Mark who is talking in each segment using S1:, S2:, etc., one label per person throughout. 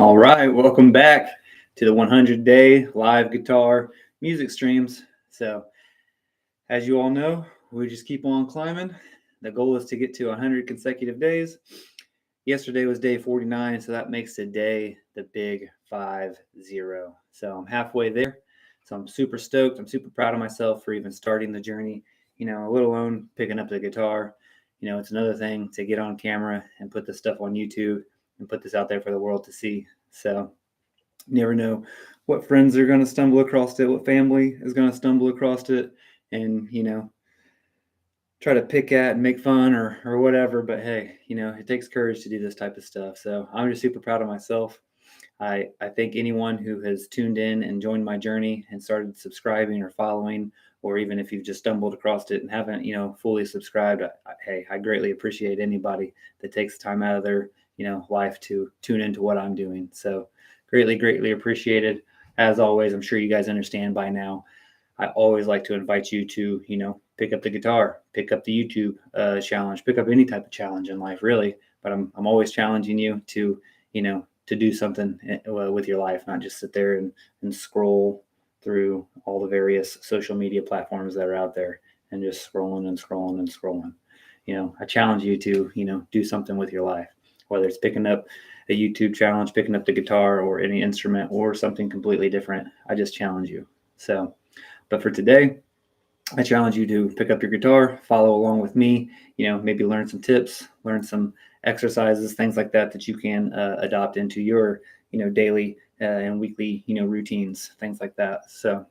S1: All right, welcome back to the 100-day live guitar music streams. So, as you all know, we just keep on climbing. The goal is to get to 100 consecutive days. Yesterday was day 49, so that makes today the big 50. So I'm halfway there. So I'm super stoked. I'm super proud of myself for even starting the journey, let alone picking up the guitar. It's another thing to get on camera and put this stuff on YouTube and put this out there for the world to see. So you never know what friends are going to stumble across it, what family is going to stumble across it, and, try to pick at and make fun or whatever. But hey, it takes courage to do this type of stuff. So I'm just super proud of myself. I think anyone who has tuned in and joined my journey and started subscribing or following, or even if you've just stumbled across it and haven't, fully subscribed, I greatly appreciate anybody that takes time out of their, life to tune into what I'm doing. So greatly appreciated. As always, I'm sure you guys understand by now, I always like to invite you to, pick up the guitar, pick up the YouTube challenge, pick up any type of challenge in life, really. But I'm always challenging you to, to do something with your life, not just sit there and scroll through all the various social media platforms that are out there and just scrolling and scrolling and scrolling. I challenge you to, do something with your life, whether it's picking up a YouTube challenge, picking up the guitar or any instrument or something completely different. I just challenge you. So, but for today, I challenge you to pick up your guitar, follow along with me, maybe learn some tips, learn some exercises, things like that you can adopt into your, daily and weekly, routines, things like that. So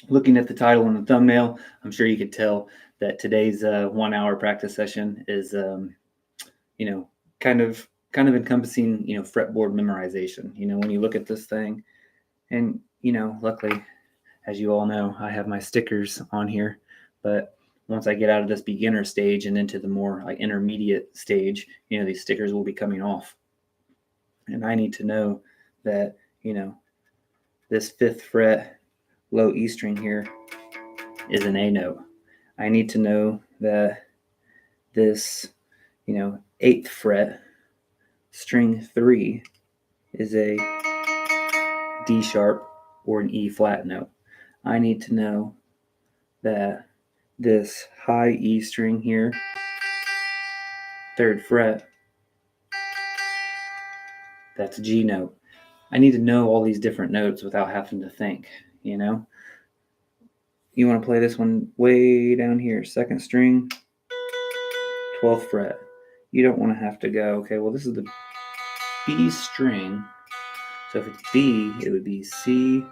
S1: looking at the title and the thumbnail, I'm sure you could tell that today's 1 hour practice session is, kind of encompassing, fretboard memorization. When you look at this thing and, luckily, as you all know, I have my stickers on here, but once I get out of this beginner stage and into the more like intermediate stage, these stickers will be coming off. And I need to know that, this 5th fret low E string here is an A note. I need to know that this, 8th fret string 3 is a D sharp or an E flat note. I need to know that this high E string here, 3rd fret, that's a G note. I need to know all these different notes without having to think, You want to play this one way down here, 2nd string, 12th fret. You don't want to have to go, okay, well, this is the B string. So if it's B, it would be C,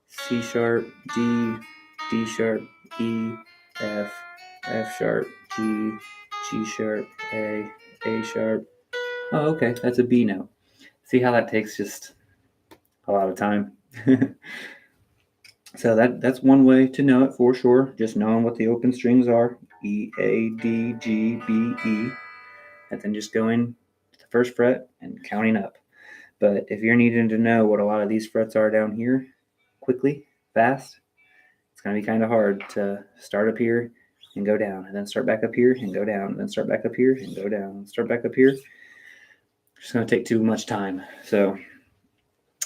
S1: C sharp, D, D sharp, E, F, F sharp, G, G sharp, A sharp. Oh, okay, that's a B note. See how that takes just a lot of time? So that's one way to know it for sure, just knowing what the open strings are, E, A, D, G, B, E, and then just going to the 1st fret and counting up. But if you're needing to know what a lot of these frets are down here quickly, fast, it's going to be kind of hard to start up here and go down, and then start back up here and go down, and then start back up here and go down, and start back up here. It's going to take too much time. So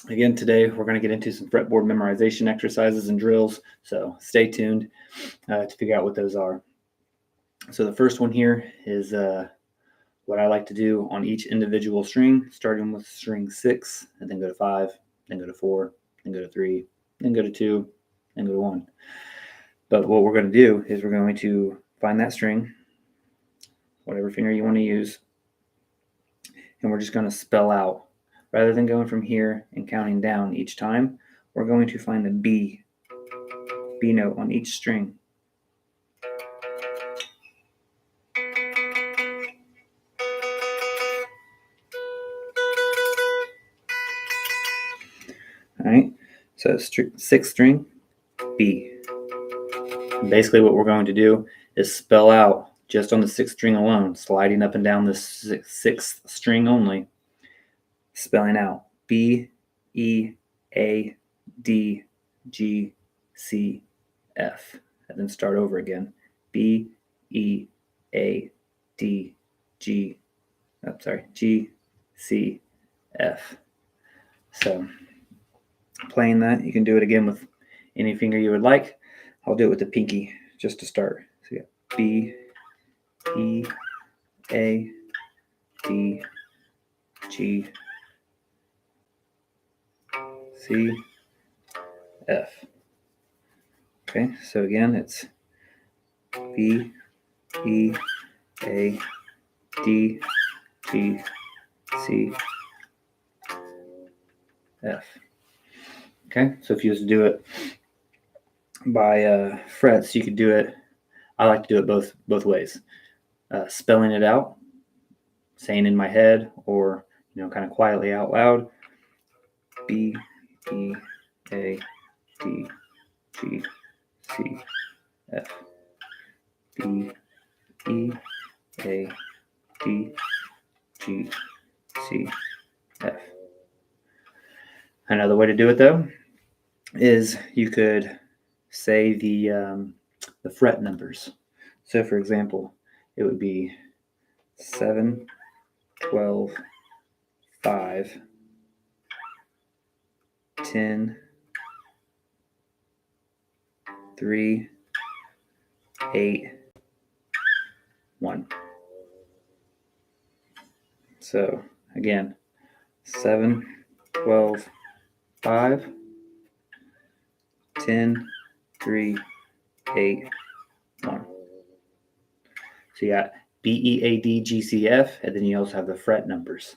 S1: again, today we're going to get into some fretboard memorization exercises and drills. So stay tuned to figure out what those are. So the first one here is what I like to do on each individual string, starting with string 6, and then go to 5, then go to 4, then go to 3, then go to 2, then go to 1. But what we're going to do is we're going to find that string, whatever finger you want to use, and we're just going to spell out. Rather than going from here and counting down each time, we're going to find the B note on each string. All right, so 6th string, B. And basically what we're going to do is spell out just on the 6th string alone, sliding up and down the 6th string only, spelling out B, E, A, D, G, C, F, and then start over again. B, E, A, D, G, G, C, F. So playing that, you can do it again with any finger you would like. I'll do it with the pinky just to start. So you got B, E, A, D, G, C, F. Okay, so again, it's B, E, A, D, G, C, F. Okay, so if you just do it by frets, you could do it. I like to do it both ways. Spelling it out, saying in my head, or kind of quietly out loud. B, E, A, D, G, C, F. B, E, A, D, G, C, F. Another way to do it though is you could say the fret numbers. So for example, it would be 7, 12, 5, 10, 3, 8, 1. So again, 7, 12, 5, 10, 3, 8, 1. So you got B, E, A, D, G, C, F, and then you also have the fret numbers.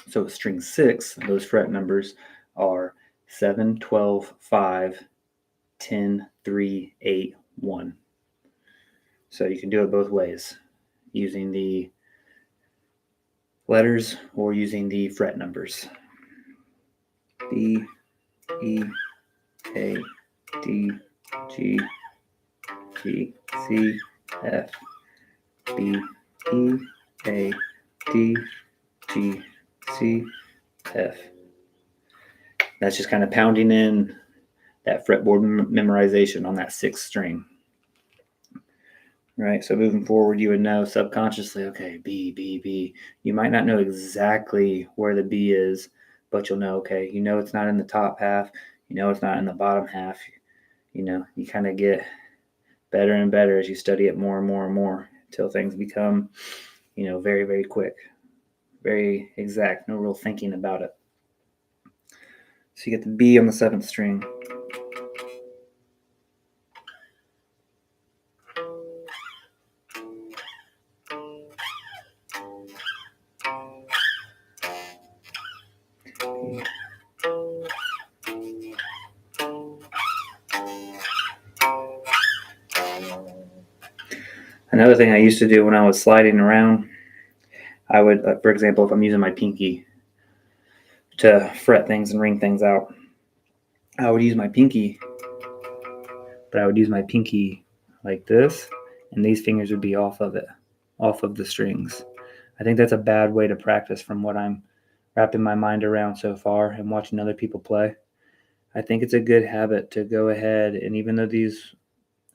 S1: So with string 6, those fret numbers are 7, 12, 5, 10, 3, 8, 1. So you can do it both ways, using the letters or using the fret numbers. B, E, A, D, G, G, C, F. B, E, A, D, G, C, F. That's just kind of pounding in that fretboard memorization on that 6th string. Right, so moving forward, you would know subconsciously, okay, B, B, B. You might not know exactly where the B is, but you'll know, okay, it's not in the top half, it's not in the bottom half. You kind of get better and better as you study it more and more and more until things become, very, very quick, very exact, no real thinking about it. So you get the B on the 7th string. Another thing I used to do when I was sliding around, I would, for example, if I'm using my pinky to fret things and ring things out, I would use my pinky, but I would use my pinky like this, and these fingers would be off of the strings. I think that's a bad way to practice from what I'm wrapping my mind around so far and watching other people play. I think it's a good habit to go ahead, and even though these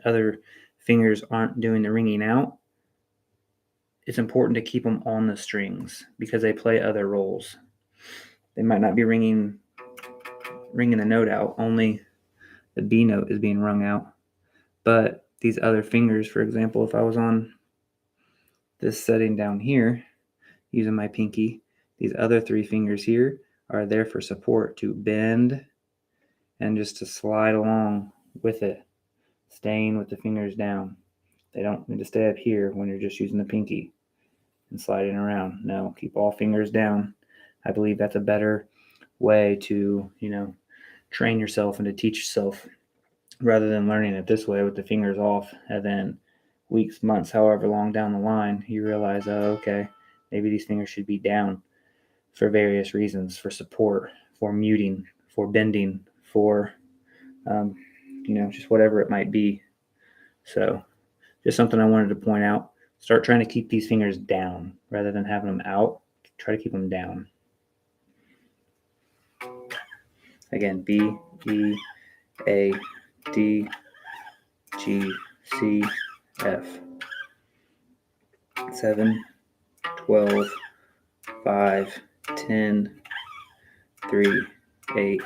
S1: other fingers aren't doing the ringing out, it's important to keep them on the strings because they play other roles. They might not be ringing the note out, only the B note is being rung out. But these other fingers, for example, if I was on this setting down here using my pinky, these other 3 fingers here are there for support, to bend and just to slide along with it, staying with the fingers down. They don't need to stay up here when you're just using the pinky and sliding around. No, keep all fingers down. I believe that's a better way to, train yourself and to teach yourself rather than learning it this way with the fingers off. And then weeks, months, however long down the line, you realize, oh, okay, maybe these fingers should be down for various reasons, for support, for muting, for bending, for, just whatever it might be. So just something I wanted to point out. Start trying to keep these fingers down rather than having them out. Try to keep them down. Again, B, E, A, D, G, C, F. 7, 12, 5, 10, 3, 8,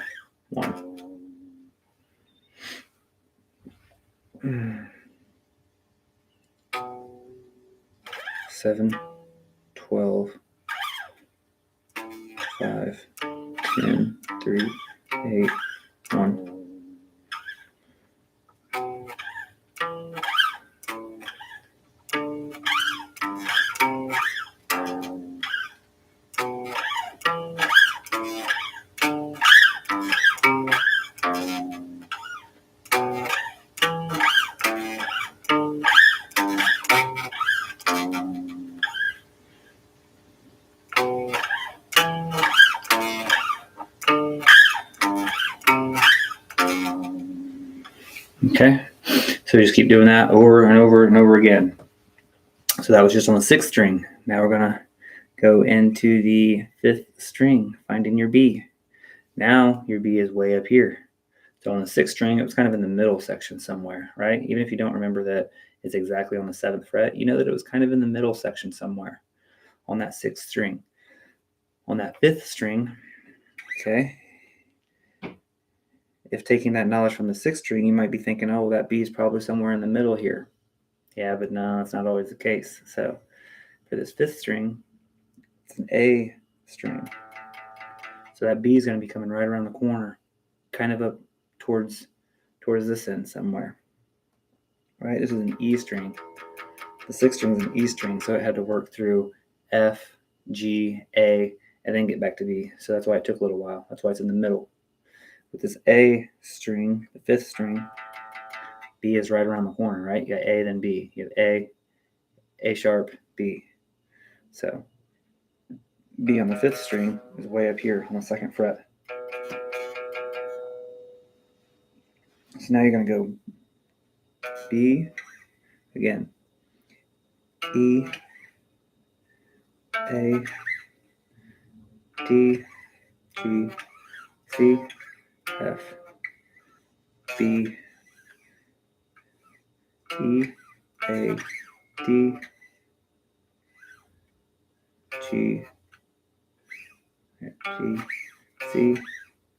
S1: 1. 7, 12, 5, 10, 3, 8, 1. Okay, so we just keep doing that over and over and over again. So that was just on the 6th string. Now we're going to go into the 5th string, finding your B. Now your B is way up here. So on the 6th string, it was kind of in the middle section somewhere, right? Even if you don't remember that it's exactly on the 7th fret, you know that it was kind of in the middle section somewhere on that 6th string. On that 5th string, okay, if taking that knowledge from the 6th string, you might be thinking, oh, that B is probably somewhere in the middle here. Yeah, but no, that's not always the case. So for this 5th string, it's an A string. So that B is going to be coming right around the corner, kind of up towards this end somewhere. Right? This is an E string. The 6th string is an E string, so it had to work through F, G, A, and then get back to B. So that's why it took a little while. That's why it's in the middle. With this A string, the 5th string, B is right around the corner, right? You got A, then B. You have A sharp, B. So B on the 5th string is way up here on the 2nd fret. So now you're going to go B, again, E, A, D, G, C, F, B, E, A, D, G, C,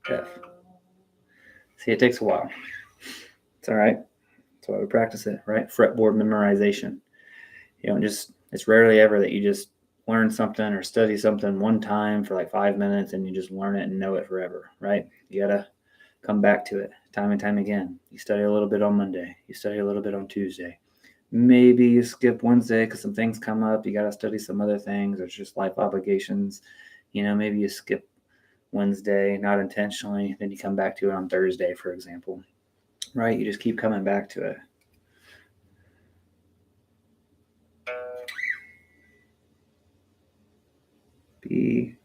S1: F. See, it takes a while. It's all right. That's why we practice it, right? Fretboard memorization. You don't just, it's rarely ever that you just learn something or study something one time for like 5 minutes and you just learn it and know it forever, right? You got to come back to it time and time again. You study a little bit on Monday. You study a little bit on Tuesday. Maybe you skip Wednesday because some things come up. You got to study some other things. There's just life obligations. You know, maybe you skip Wednesday, not intentionally. Then you come back to it on Thursday, for example, right? You just keep coming back to it. B.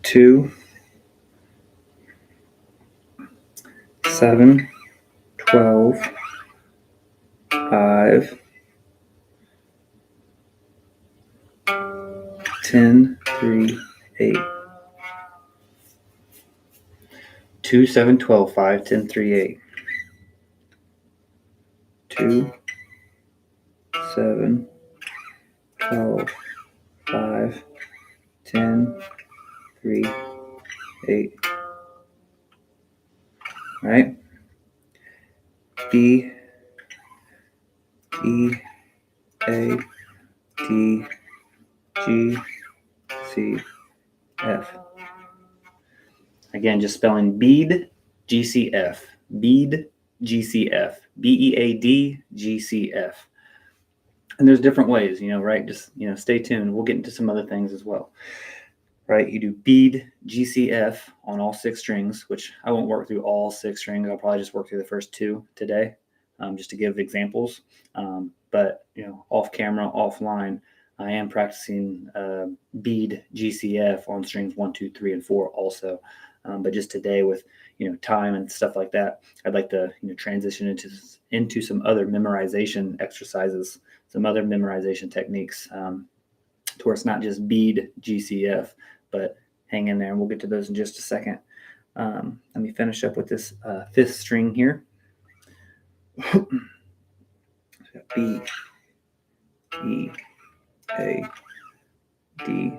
S1: Two, 7, 12, 5, 10, 3, 8. 2, 7, 12, 5, 10, 3, 8. 2, 7, 12, 5, 10, 3, 8. Right? B, E, A, D, G, C, F. Again, just spelling bead, GCF. Bead, GCF, BEAD GCF. And there's different ways, right? Just, stay tuned. We'll get into some other things as well, right? You do bead GCF on all 6 strings, which I won't work through all 6 strings. I'll probably just work through the first 2 today, just to give examples. But, off camera, offline, I am practicing bead GCF on strings 1, 2, 3, and 4 also. But just today with, time and stuff like that, I'd like to, transition into some other memorization exercises, some other memorization techniques, to where it's not just bead GCF, but hang in there, and we'll get to those in just a second. Let me finish up with this 5th string here. B, E, A, D,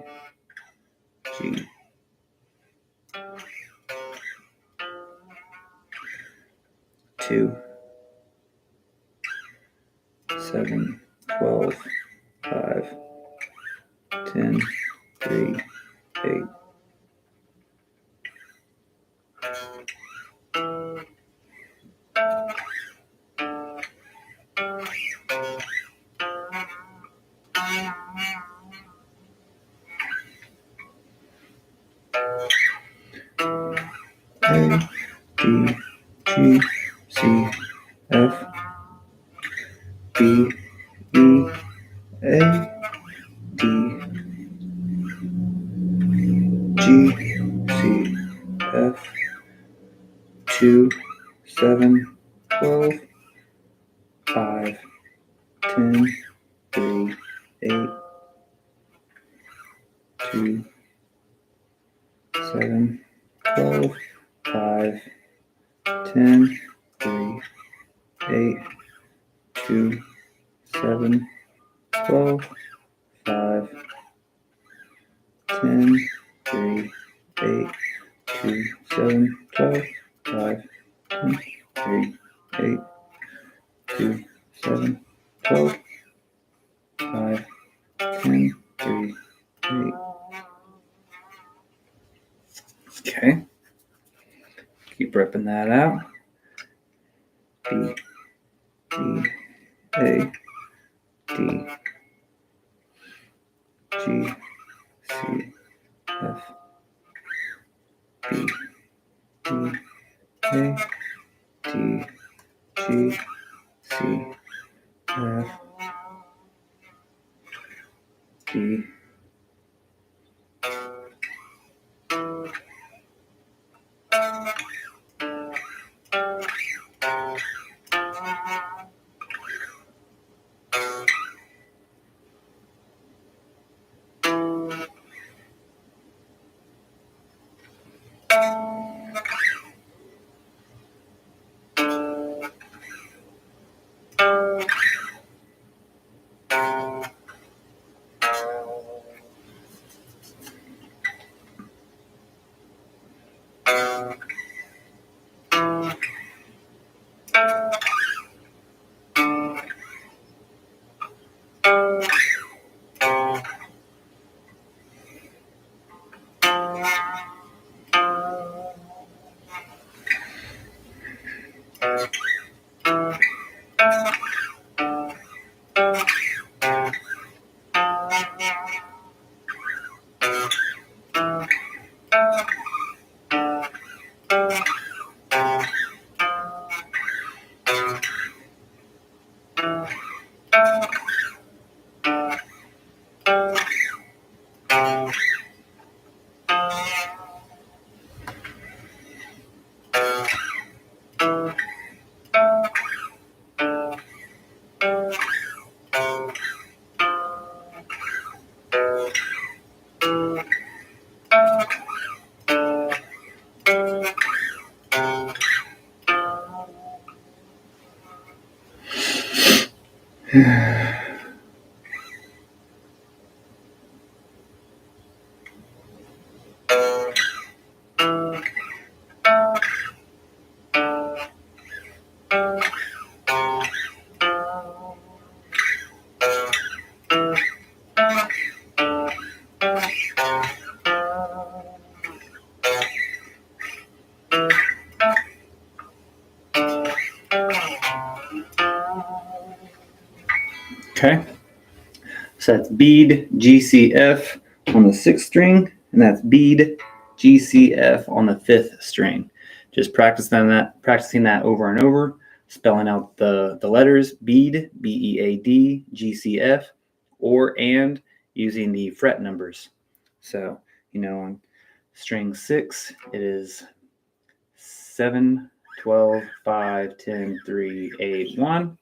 S1: G, 2, 7, 12, 5, 10, 3, 8. A, D, G, C, F, B, E, A, D, G, C, F, 2, 7, 12, 5, 10, 3, 8, 2, 7, 12, 5, 10, 3, 8, 2, 7, 12, 5, 10, 3, 8, 2, 7, 12, 5, 10, 3, 8, 2, 7, 12, 5, 10, 3, 8. Okay. Keep ripping that out. B, E, A, D, G, C, F, B, E, A, D, G, C, F, D, Okay, so that's bead G C F on the 6th string, and that's bead G C F on the 5th string. Just practicing that over and over, spelling out the letters bead, B-E-A-D, G C F, and using the fret numbers. So, on string 6, it is 7, 12, 5, 10, 3, 8, 1.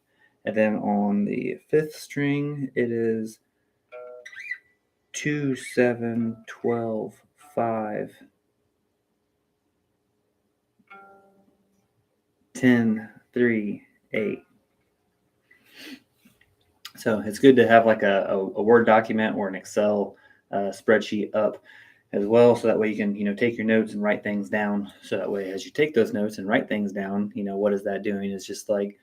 S1: And then on the 5th string, it is 2, 7, 12, 5, 10, 3, 8. So it's good to have like a Word document or an Excel spreadsheet up as well. So that way you can, take your notes and write things down. So that way, as you take those notes and write things down, what is that doing? It's just like,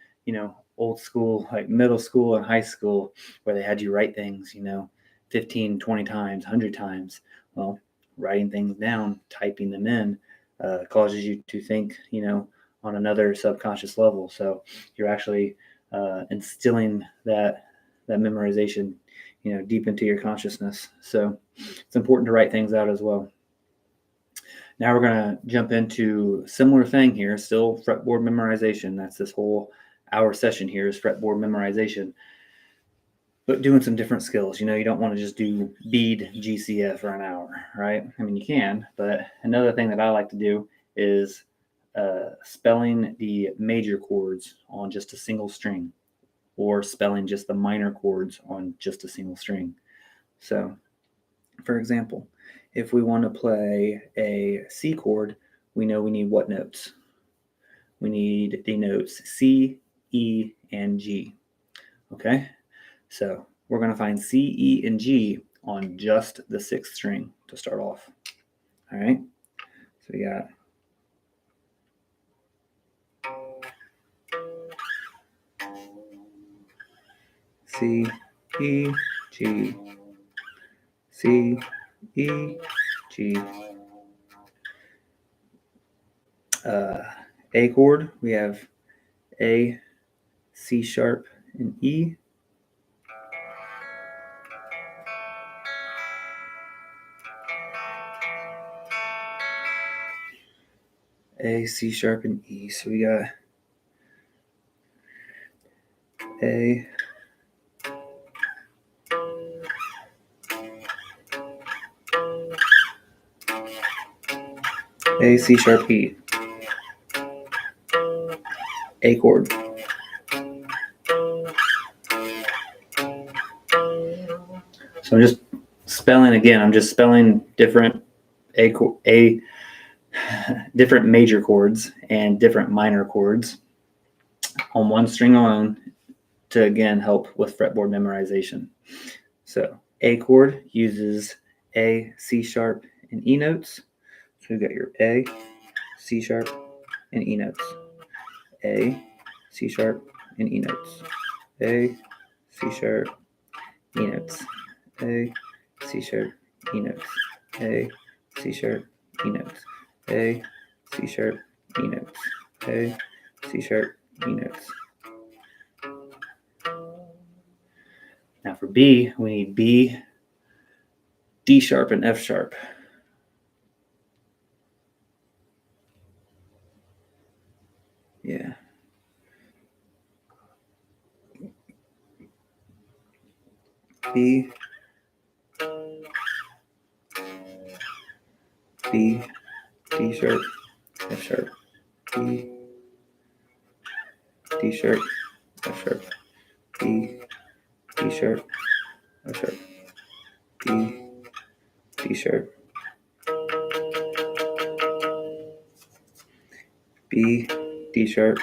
S1: old school, like middle school and high school, where they had you write things, 15, 20 times, 100 times. Well, writing things down, typing them in, causes you to think, on another subconscious level. So you're actually instilling that memorization, deep into your consciousness. So it's important to write things out as well. Now we're going to jump into similar thing here, still fretboard memorization. That's this whole hour session here is fretboard memorization, but doing some different skills. You don't want to just do bead GCF for an hour, right? I mean, you can, but another thing that I like to do is spelling the major chords on just a single string, or spelling just the minor chords on just a single string. So, for example, if we want to play a C chord, we know we need what notes? We need the notes C, E, and G. Okay, so we're going to find C, E, and G on just the 6th string to start off. All right, so we got C, E, G, C, E, G. A chord, we have A, C sharp, and E. A, C sharp, and E. So we got A, C sharp, E. A chord. So I'm just spelling different different major chords and different minor chords on one string alone to again help with fretboard memorization. So A chord uses A, C sharp, and E notes. So we've got your A, C sharp, and E notes. A, C sharp, and E notes. A, C sharp, E notes. A, C sharp, E notes. A, C sharp, E notes. A, C sharp, E notes. A, C sharp, E notes. Now for B, we need B, D sharp, and F sharp. Yeah. B, D sharp, F sharp. B, D sharp, F sharp. B, D sharp, F sharp. B, D sharp. B, D sharp,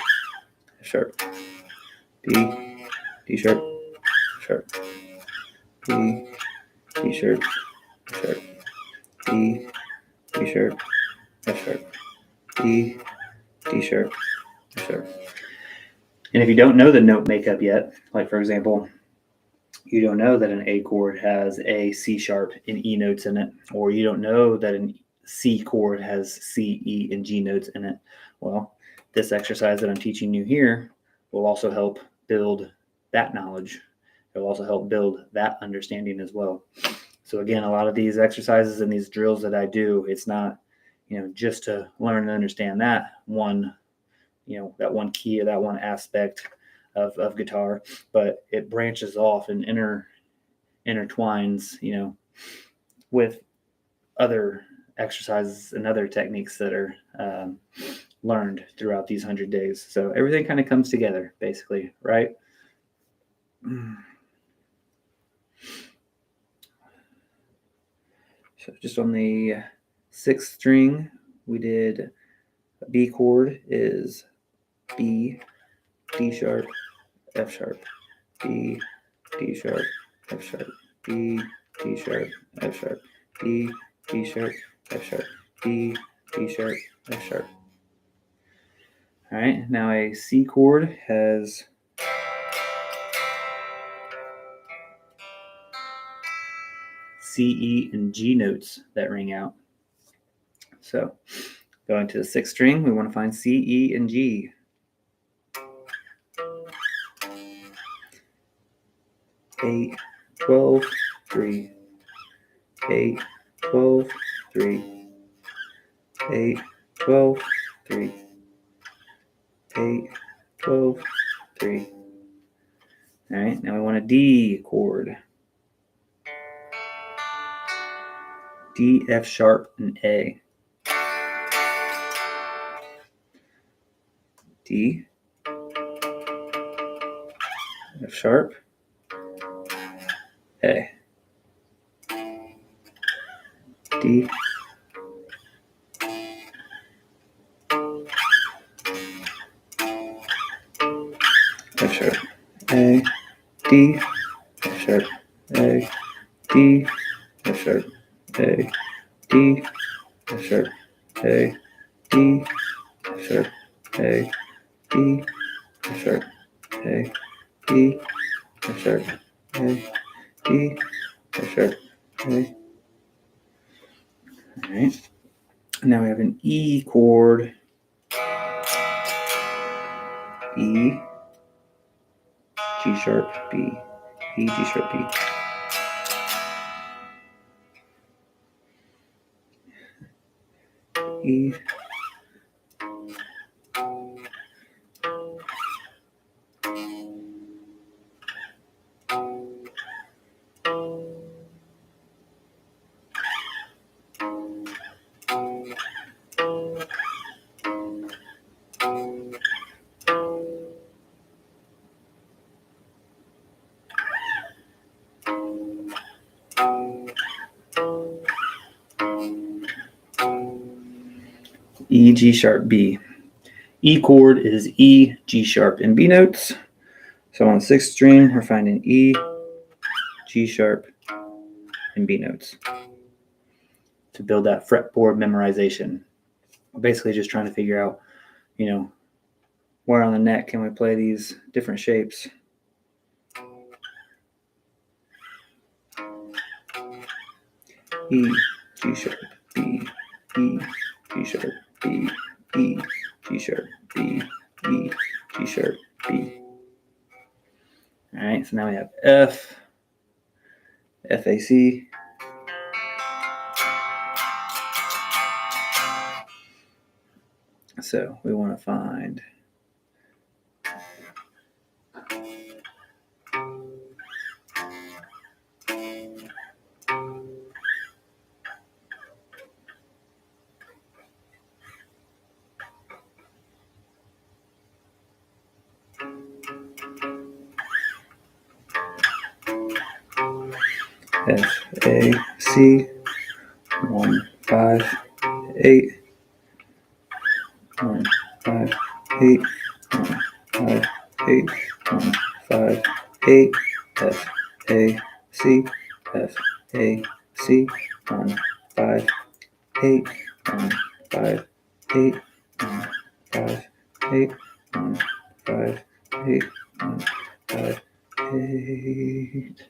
S1: F sharp. B, D sharp, F sharp. B, D sharp, F sharp. B, D sharp, F sharp. B, D sharp, F sharp. And if you don't know the note makeup yet, like for example, you don't know that an A chord has a C sharp and E notes in it, or you don't know that an C chord has C, E, and G notes in it. Well, this exercise that I'm teaching you here will also help build that knowledge it'll also help build that understanding as well. So again, a lot of these exercises and these drills that I do, it's not, just to learn and understand that one key or that one aspect of guitar, but it branches off and intertwines, with other exercises and other techniques that are learned throughout these 100 days. So everything kind of comes together, basically, right? So just on the 6th string, we did a B chord is B, D sharp, F sharp, B, D sharp, F sharp, B, D sharp, F sharp, B, D sharp, F sharp, B, D sharp, F sharp. All right, now a C chord has C, E, and G notes that ring out. So going to the 6th string, we want to find C, E, and G. 8, 12, 3. 8, 12, 3. 8, 12, 3. 8, 12, 3. All right, now we want a D chord. D, F sharp, and A. D, F sharp, A. D, F sharp, A. D, F sharp, A. D, F sharp, A. D, F sharp, A. D, F sharp, A. D, F sharp, A. D, F sharp, A. D, F sharp, A. All right. Now we have an E chord. E, G sharp, B. E, G sharp, B. E, E, G sharp, B. E chord is E, G sharp, and B notes. So on the 6th string, we're finding E, G sharp, and B notes to build that fretboard memorization. Basically just trying to figure out, where on the neck can we play these different shapes. E, G sharp, B, E, G sharp, B, E, G sharp, B, E, G sharp, B. All right, so now we have F, F, A, C. So we want to find F, A, C, 1, 5, 8, 1, 5, 8, 1, 5, 8, 1, 5, 8, F, A, C, F, A, C, 1, 5, 8, 1, 5, 8, 1, 5, 8, 1, 5, 8, 1, 5, 8.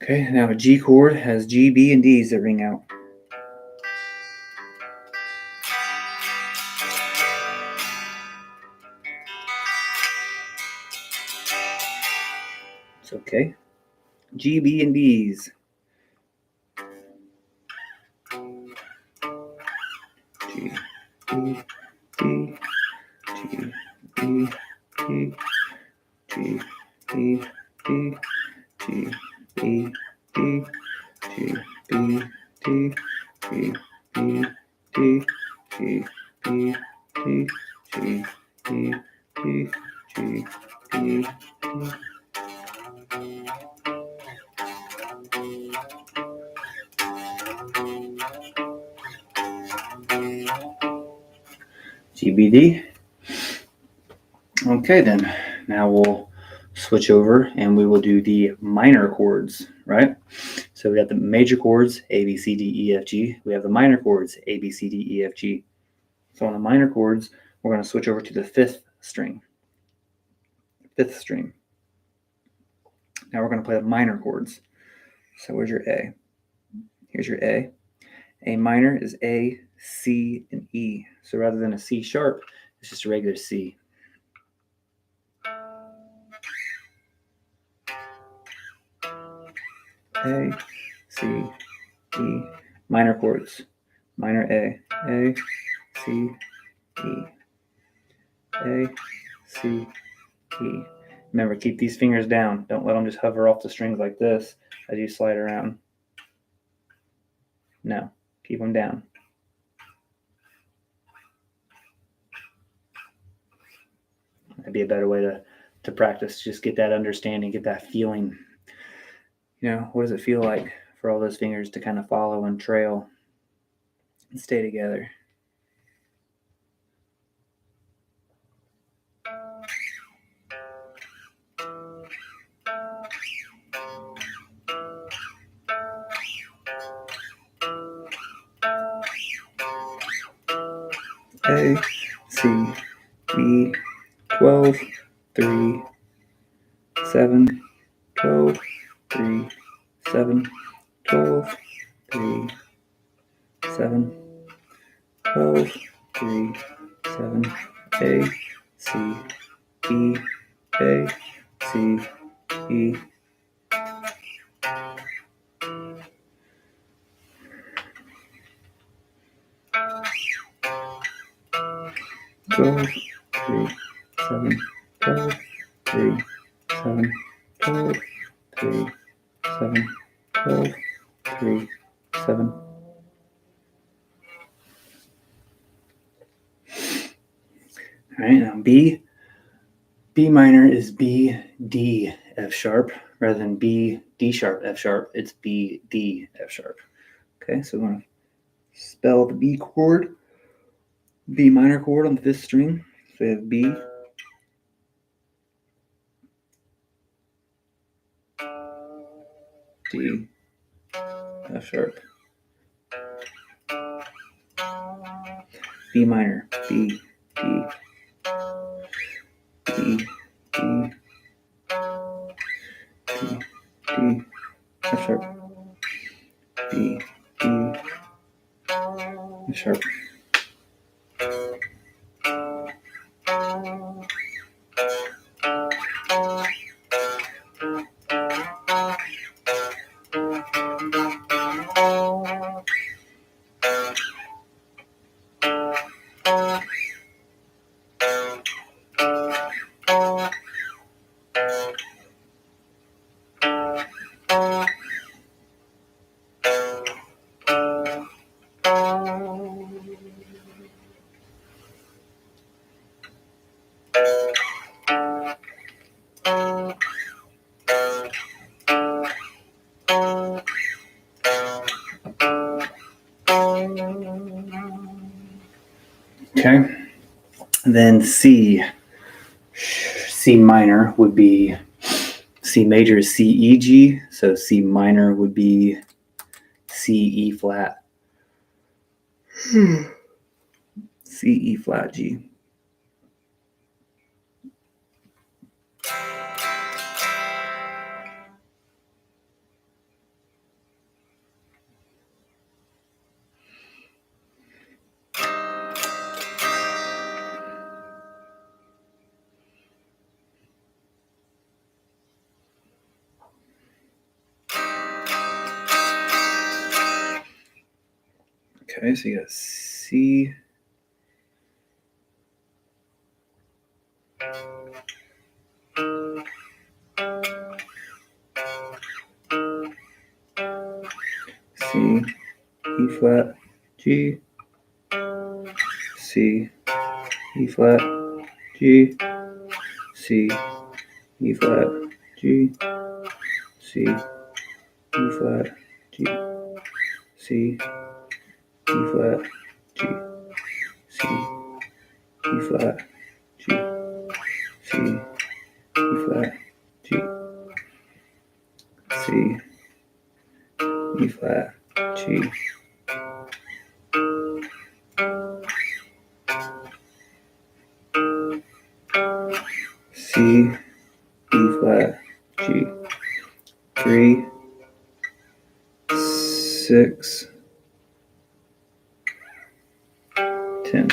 S1: Okay, now a G chord has G, B, and D's that ring out. It's okay. G, B, and D's. G, B, D, G, B, D, G, B, D, G, B, D, G, B, D, G, B, D, G, B, D, G, B, D, G, B, D. GBD. Okay, then now we'll switch over and we will do the minor chords, right? So we got the major chords A, B, C, D, E, F, G. We have the minor chords A, B, C, D, E, F, G. So on the minor chords, we're going to switch over to the fifth string. Fifth string. Now we're going to play the minor chords. So where's your A? Here's your A. A minor is A, C, and E. So rather than a C sharp, it's just a regular C. A, C, E. Minor chords. Minor A, C, E. A, C, E. Remember, keep these fingers down. Don't let them just hover off the strings like this as you slide around. No, keep them down. That'd be a better way to practice. Just get that understanding, get that feeling. You know, what does it feel like for all those fingers to kind of follow and trail and stay together? A, C, E, 12, 3, 7, 12, 3, 7, 12, 3, 7, 12, 3, 7, A, C, E, A, C, E. Twelve, 3, 7, 12, 3, 7, 12, 3, 7, 12, 3, 7. All right, now B minor is B, D, F sharp, rather than B, D sharp, F sharp. It's B, D, F sharp. Okay, so we're going to spell the B chord, B minor chord on the fifth string. So we have B, D, F sharp. B minor, B, D, D, D, D, D, F sharp, B, D, F sharp. Okay, and then C minor would be, C major is C, E, G, so C minor would be C, E flat. C, E flat, G. Okay, so you got C, C, E flat, G, C, E flat, G, C, E flat, G, C, E flat, G, C, E flat, G, C, E flat, G, C, E flat, G, C, E flat, G, C, E flat, G, 3, 6, 10.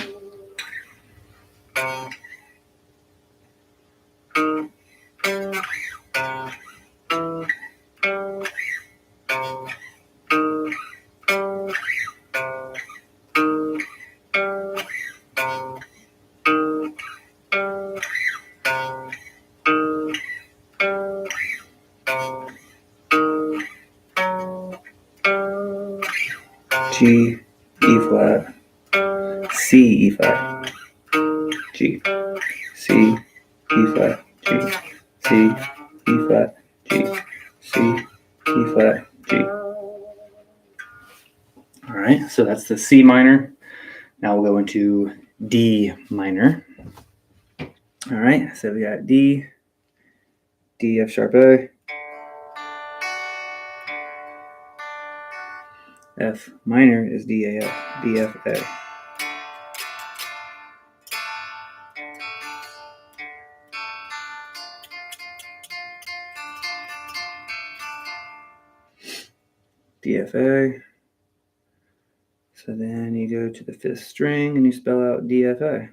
S1: G, E flat, C, E flat, G, C, E flat, G, C, E flat, G, C, E flat, G. All right, so that's the C minor. Now we'll go into D minor. All right, so we got D, D, F sharp A, F minor is D, A, F, D, F, A. D, F, A. So then you go to the 5th string and you spell out D, F, A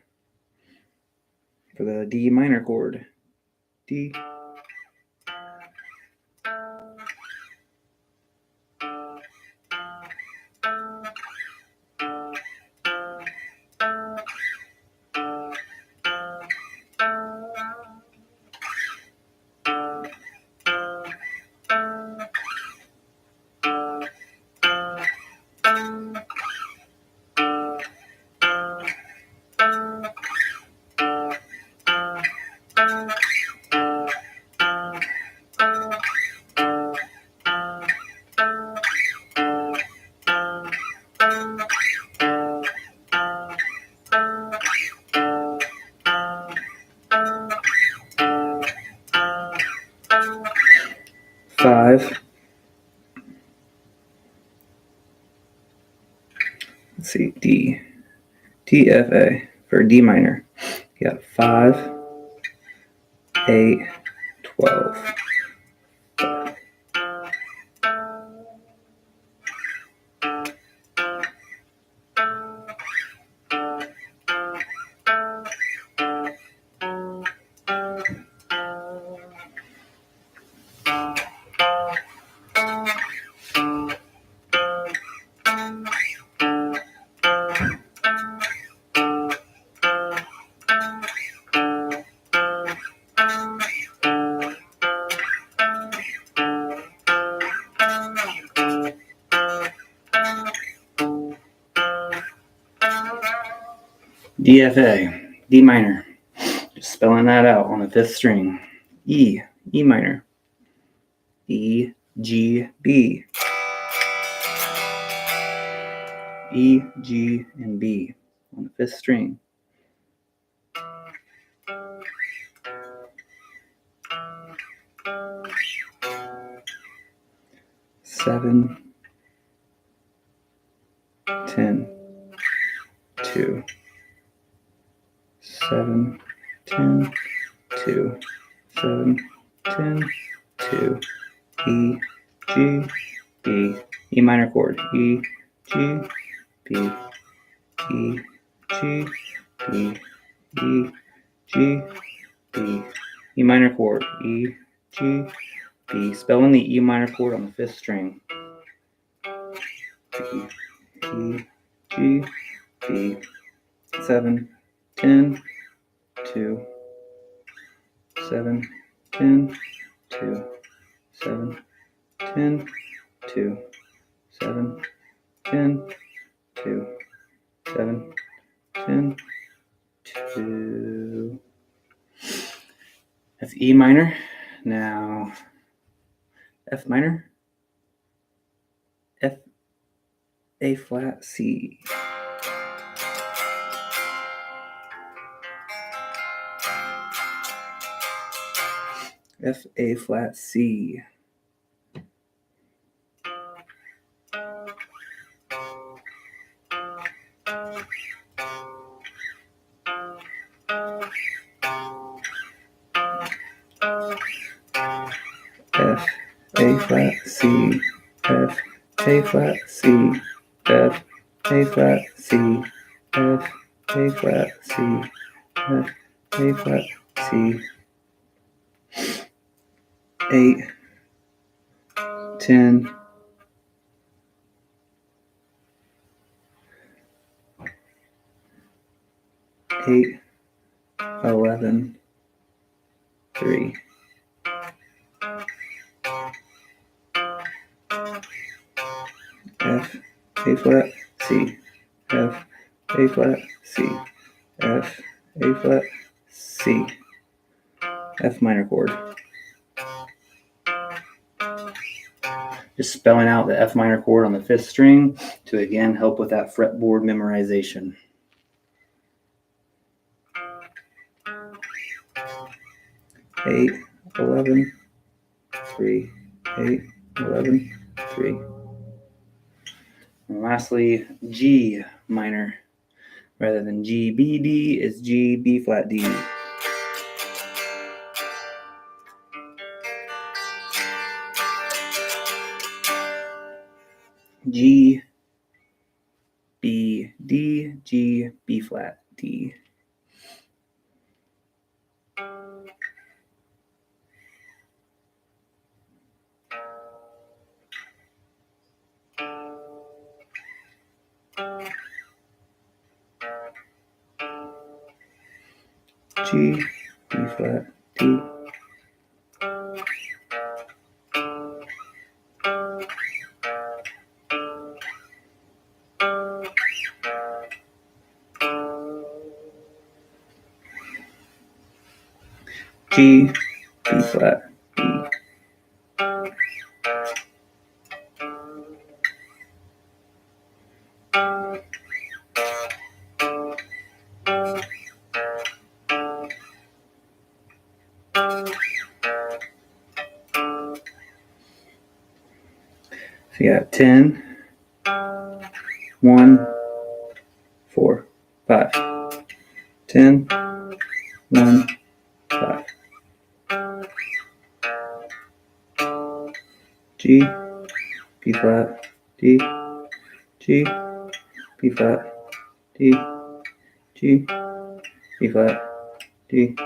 S1: for the D minor chord. D, 5. Let's see, D, D, F, A for D minor. You got 5, 8, 12. D, F, A, D minor. Just spelling that out on the 5th string. E, E minor. E, G, B. E, G, and B on the 5th string. Seven, 10, 2. 7, 10, 2. 7, 10, 2. E, G, B. E minor chord. E, G, B. E, G, B. E, G, B. E minor chord. E, G, B. Spelling the E minor chord on the 5th string. B, E, G, B, 7, 10, 2, 7, 10, 2, 7, 10, 2, 7, 10, 2, 7, 10, 2. That's E minor. Now F minor, F, A flat, C. F, A flat, C. F, A flat, C. F, A flat, C. F, A flat, C. F, A flat, C. F, A flat, C. 8, 10, 8, 11, 3. F, A flat, C. F, A flat, C. F, A flat, C. F minor chord. Just spelling out the F minor chord on the 5th string to again help with that fretboard memorization. Eight, 11, 3, 8, 11, 3. And lastly, G minor. Rather than G, B, D, is G, B flat, D. G, B, D, G, B flat, D. G, B flat, D. G, B flat, D. So you got 10, 1, 4, 5. 10, 1, 5. G, B flat, D, G, B flat, D, G, B flat, D.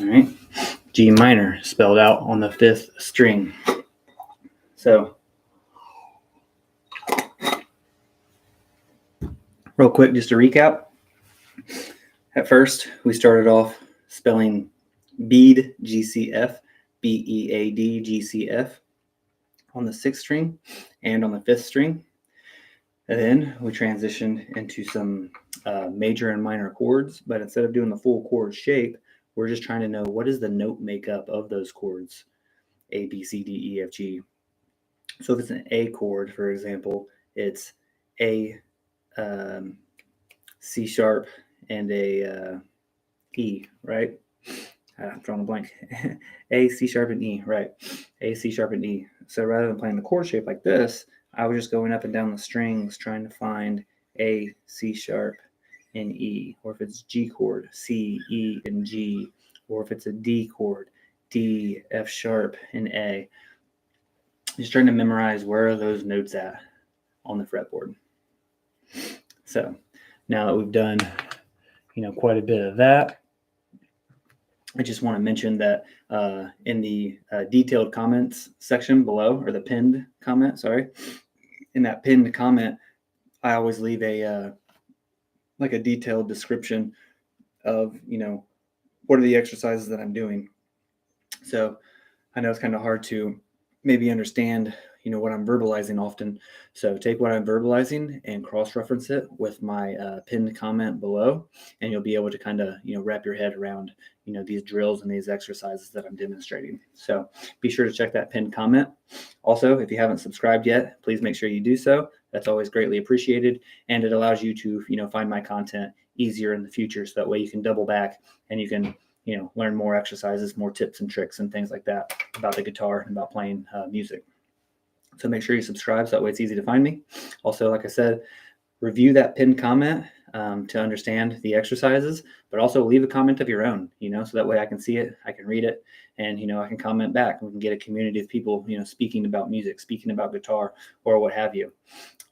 S1: All right, G minor spelled out on the 5th string. So, real quick, just to recap. At first, we started off spelling bead, GCF, B-E-A-D, GCF on the 6th string and on the 5th string. And then we transitioned into some major and minor chords, but instead of doing the full chord shape, we're just trying to know what is the note makeup of those chords, A, B, C, D, E, F, G. So if it's an A chord, for example, it's A, C sharp, and a E, right? I'm drawing a blank. A, C sharp, and E, right? A, C sharp, and E. So rather than playing the chord shape like this, I was just going up and down the strings trying to find A, C sharp, and E. Or if it's G chord, C, E, and G. Or if it's a D chord, D, F sharp, and A. Just trying to memorize where are those notes at on the fretboard. So now that we've done quite a bit of that. I just want to mention that in the detailed comments section below, or the pinned comment, sorry, in that pinned comment, I always leave a detailed description of, what are the exercises that I'm doing. So I know it's kind of hard to maybe understand, what I'm verbalizing often. So take what I'm verbalizing and cross-reference it with my pinned comment below, and you'll be able to kind of, wrap your head around, these drills and these exercises that I'm demonstrating. So be sure to check that pinned comment. Also, if you haven't subscribed yet, please make sure you do so. That's always greatly appreciated, and it allows you to, find my content easier in the future. So that way you can double back and you can, learn more exercises, more tips and tricks and things like that about the guitar and about playing music. So make sure you subscribe so that way it's easy to find me. Also, like I said, review that pinned comment to understand the exercises, but also leave a comment of your own, so that way I can see it, I can read it, and, I can comment back. We can get a community of people, speaking about music, speaking about guitar, or what have you.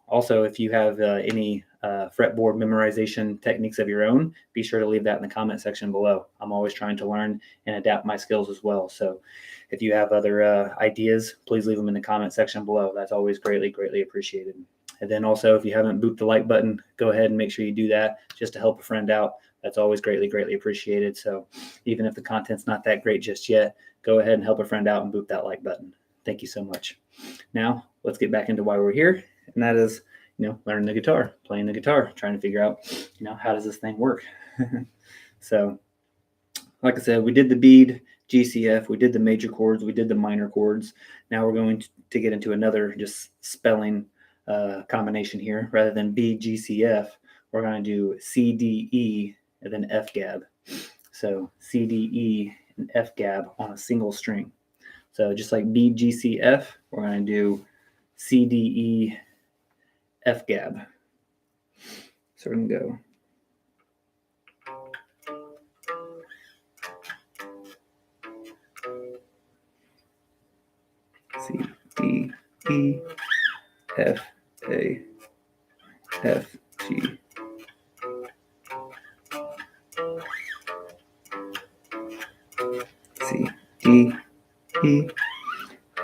S1: Also, if you have any fretboard memorization techniques of your own, be sure to leave that in the comment section below. I'm always trying to learn and adapt my skills as well. So if you have other ideas, please leave them in the comment section below. That's always greatly, greatly appreciated. And then also, if you haven't booped the like button, go ahead and make sure you do that just to help a friend out. That's always greatly, greatly appreciated. So even if the content's not that great just yet, go ahead and help a friend out and boop that like button. Thank you so much. Now, let's get back into why we're here. And that is, learning the guitar, playing the guitar, trying to figure out, how does this thing work? So, like I said, we did the bead, GCF, we did the major chords, we did the minor chords. Now we're going to get into another just spelling combination here. Rather than B, GCF, we're going to do C, D, E, and then F gab. So C, D, E, and F gab on a single string. So just like B, G, C, F, we're going to do C, D, E, F gab. So we're going to go. C, D, E, F, A, F, G. C, D, E,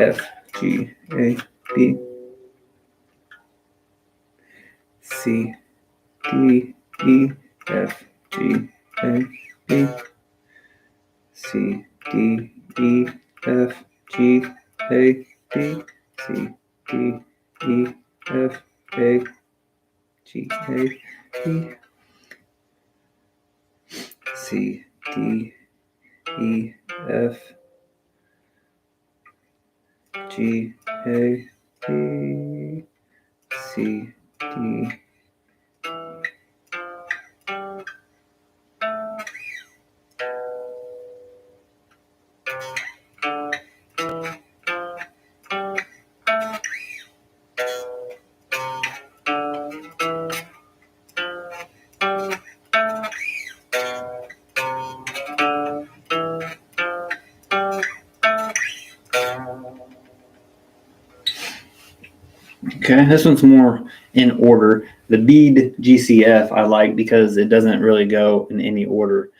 S1: F, G, A, B. C, D, E, F, G, A, B. C, D, E, F, G, A, B. C, D, E, F, A, G, A, B. C, D, E, F, G, A, B. C, D. Okay, this one's more in order. The bead GCF I like because it doesn't really go in any order.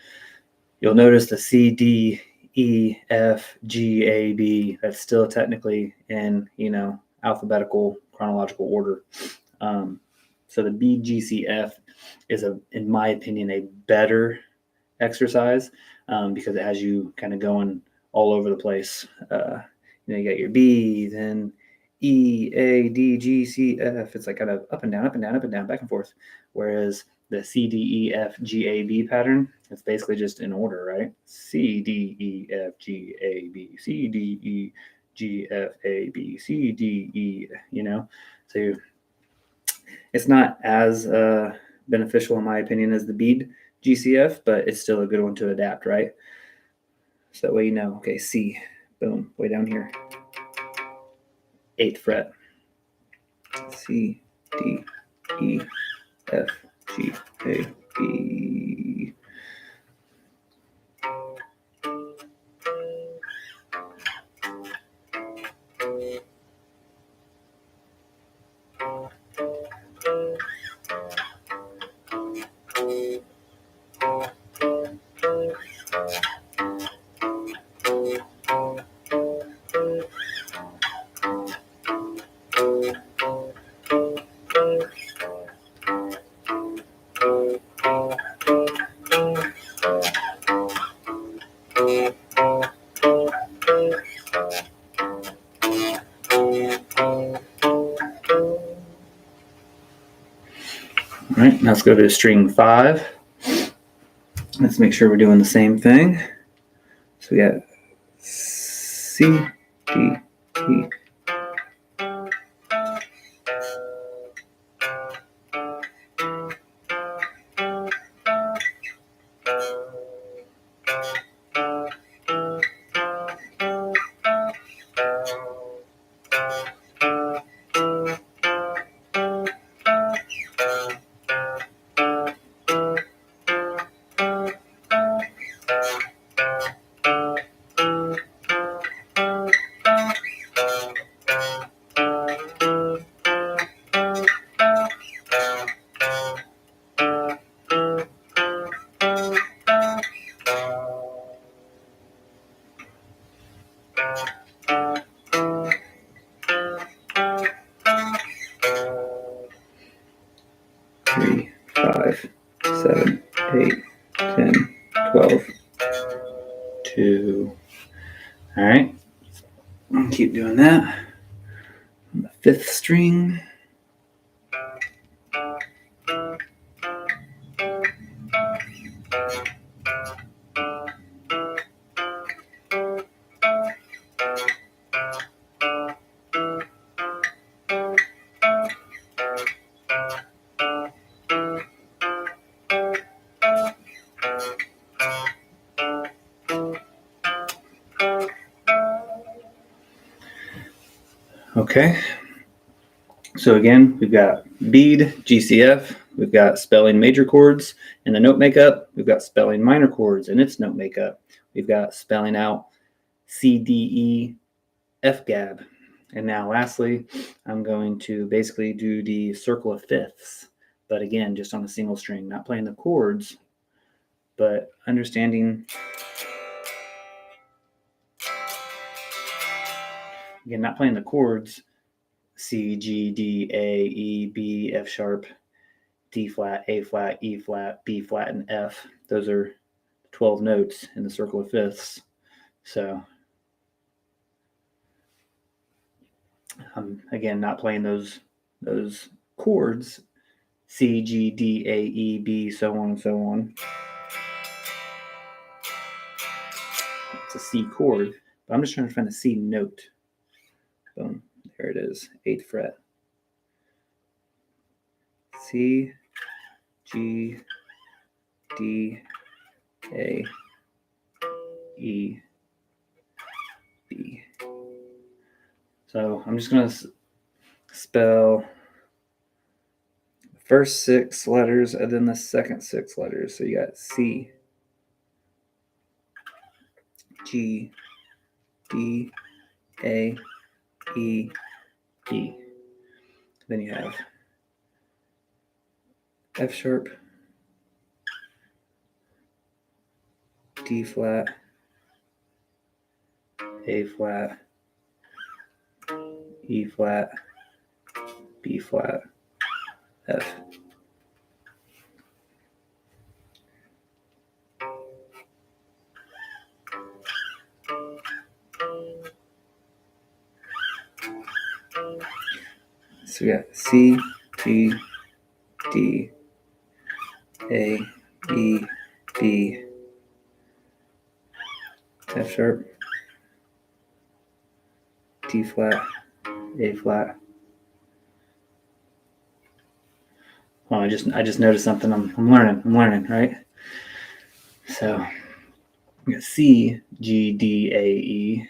S1: You'll notice the C, D, E, F, G, A, B, that's still technically in, alphabetical chronological order. So the bead GCF is, in my opinion, a better exercise because it has you kind of going all over the place. You got your B, then E, A, D, G, C, F. It's like kind of up and down, up and down, up and down, back and forth. Whereas the C, D, E, F, G, A, B pattern, it's basically just in order, right? C, D, E, F, G, A, B, C, D, E, G, F, A, B, C, D, E, So it's not as beneficial, in my opinion, as the bead GCF, but it's still a good one to adapt, right? So that way okay, C, boom, way down here. 8th fret. C, D, E, F, G, A, B. All right, now let's go to string 5. Let's make sure we're doing the same thing. So we got C, D, E. Three, 5, 7, 8, 10, 12, 2. All right, keep doing that. On the 5th string. Okay, so again, we've got bead, GCF, we've got spelling major chords in the note makeup, we've got spelling minor chords in its note makeup, we've got spelling out C, D, E, F gab. And now lastly, I'm going to basically do the circle of fifths, but again, just on a single string, not playing the chords, but understanding, again, not playing the chords, C, G, D, A, E, B, F sharp, D flat, A flat, E flat, B flat, and F. Those are 12 notes in the circle of fifths. So I'm, again, not playing those chords, C, G, D, A, E, B, so on and so on. It's a C chord, but I'm just trying to find a C note. Boom, there it is, 8th fret. C, G, D, A, E, B. So I'm just going to spell the first 6 letters and then the second 6 letters. So you got C, G, D, A, E, B. Then you have F sharp, D flat, A flat, E flat, B flat, F. So we got C, G, D, A, E, B, F sharp, D flat, A flat. Oh, I just noticed something. I'm learning, right? So we got C, G, D, A, E,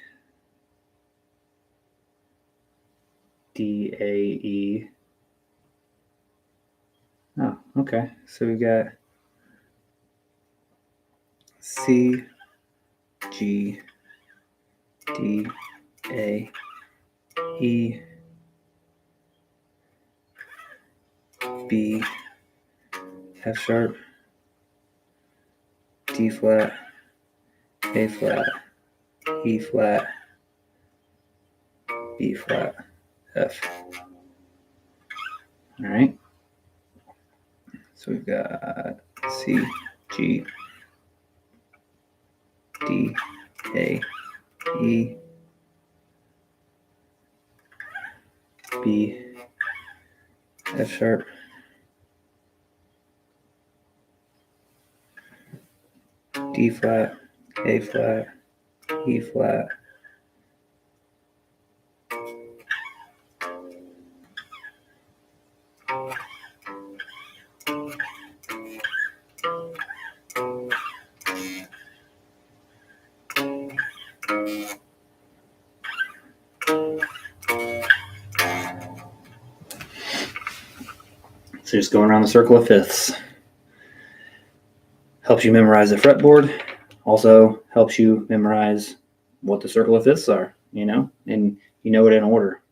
S1: D, A, E. Oh, okay. So we got C, G, D, A, E, B, F sharp, D flat, A flat, E flat, B flat, F. All right. So we've got C, G, D, A, E, B, F sharp, D flat, A flat, E flat. So just going around the circle of fifths. Helps you memorize the fretboard. Also helps you memorize what the circle of fifths are, and you know it in order.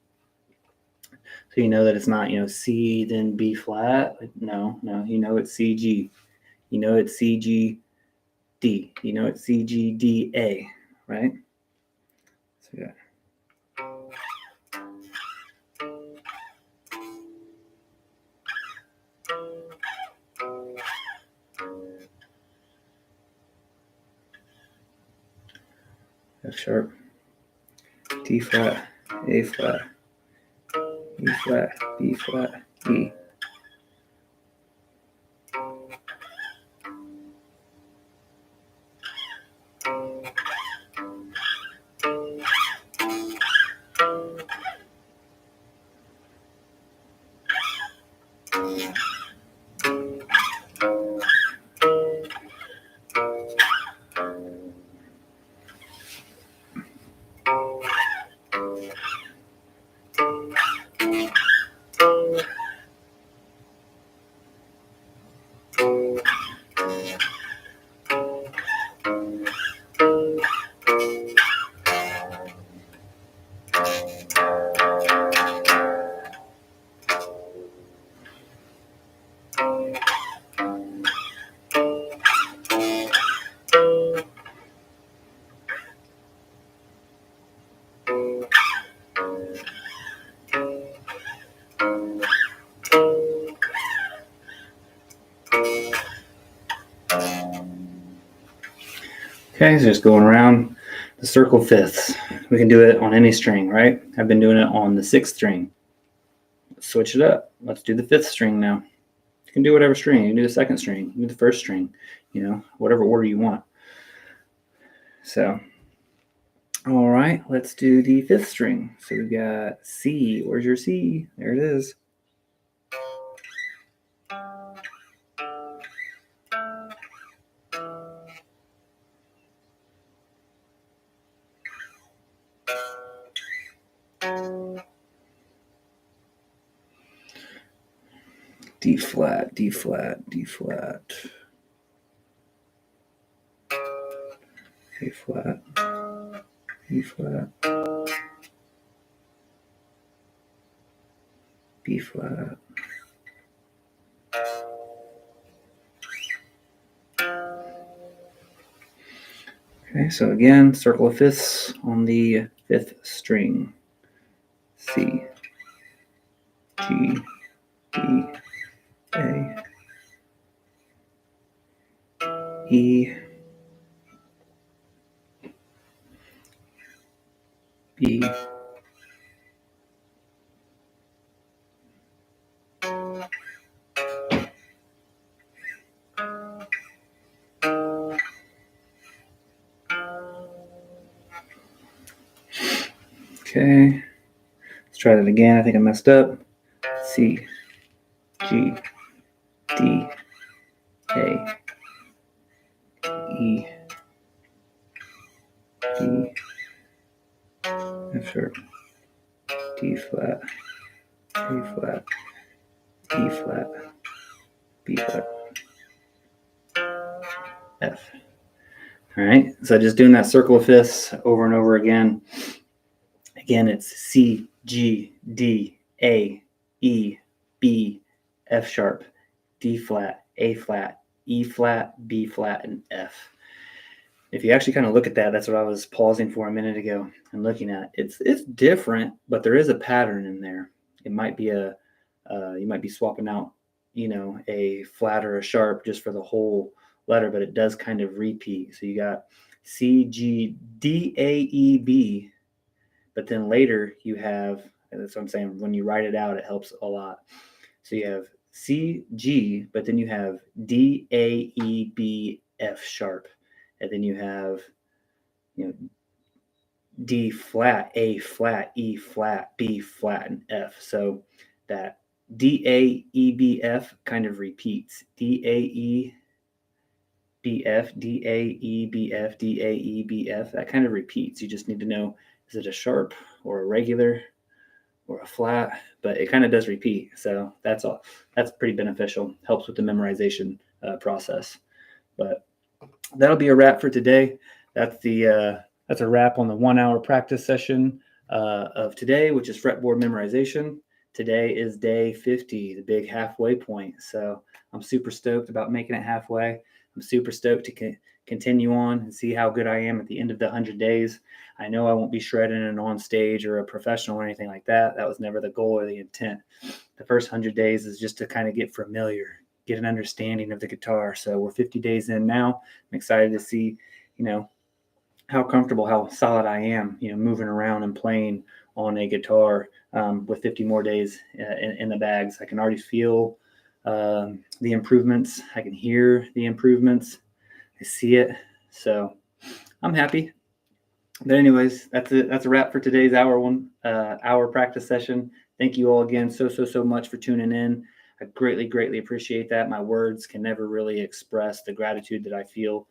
S1: So you know that it's not, C, then B flat. No, you know it's C, G. You know it's C, G, D. You know it's C, G, D, A, right? So yeah. F sharp, D flat, A flat, E flat, B flat, E. Okay, so just going around the circle fifths. We can do it on any string, right? I've been doing it on the sixth string. Let's switch it up. Let's do the fifth string now. You can do whatever string. You can do the second string. You can do the first string. Whatever order you want. So, all right, let's do the fifth string. So we've got C. Where's your C? There it is. D flat, D flat, D flat. A flat, E flat, B flat. Okay, so again, circle of fifths on the fifth string. C, G, D, A, E, B, okay, let's try that again. I think I messed up. C, G, D, A, E, B, F sharp, D flat, A flat, E flat, B flat, F. All right, so just doing that circle of fifths over and over again. Again, it's C, G, D, A, E, B, F sharp, D flat, A flat, E flat, B flat, and F. If you actually kind of look at that, that's what I was pausing for a minute ago and looking at. It's different, but there is a pattern in there. It might be you might be swapping out, a flat or a sharp just for the whole letter, but it does kind of repeat. So you got C, G, D, A, E, B, but then later you have, and that's what I'm saying, when you write it out, it helps a lot. So you have C, G, but then you have D, A, E, B, F sharp. and then you have, D flat, A flat, E flat, B flat, and F. So that D, A, E, B, F kind of repeats. D, A, E, B, F, D, A, E, B, F, D, A, E, B, F. That kind of repeats. You just need to know, is it a sharp or a regular or a flat? But it kind of does repeat. So that's all. That's pretty beneficial. Helps with the memorization process. But that'll be a wrap for today. That's a wrap on the 1 hour practice session of today, which is fretboard memorization. Today is day 50, the big halfway point. So I'm super stoked about making it halfway. I'm super stoked to continue on and see how good I am at the end of the 100 days. I know I won't be shredding and on stage or a professional or anything like that. That was never the goal or the intent. The first 100 days is just to kind of get familiar, get an understanding of the guitar. So we're 50 days in now. I'm excited to see, how comfortable, how solid I am, moving around and playing on a guitar with 50 more days in the bags. I can already feel the improvements. I can hear the improvements. I see it. So I'm happy. But anyways, that's it. That's a wrap for today's hour practice session. Thank you all again so much for tuning in. I greatly appreciate that. My words can never really express the gratitude that I feel.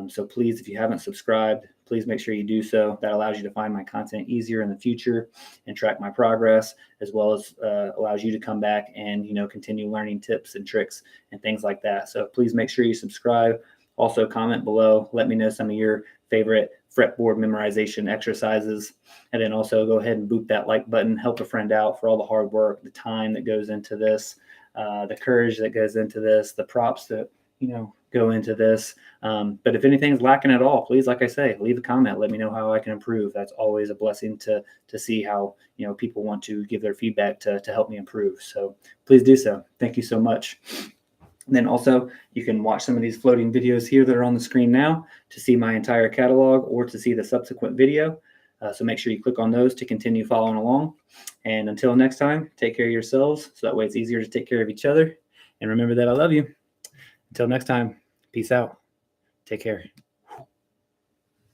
S1: So please, if you haven't subscribed, please make sure you do so. That allows you to find my content easier in the future and track my progress, as well as allows you to come back and, continue learning tips and tricks and things like that. So please make sure you subscribe. Also comment below. Let me know some of your favorite fretboard memorization exercises. And then also go ahead and boop that like button. Help a friend out for all the hard work, the time that goes into this, the courage that goes into this, the props that, go into this. But if anything's lacking at all, please, like I say, leave a comment. Let me know how I can improve. That's always a blessing to see how, people want to give their feedback to help me improve. So please do so. Thank you so much. And then also you can watch some of these floating videos here that are on the screen now to see my entire catalog or to see the subsequent video. So make sure you click on those to continue following along. And until next time, take care of yourselves. So that way it's easier to take care of each other. And remember that I love you. Until next time, peace out. Take care.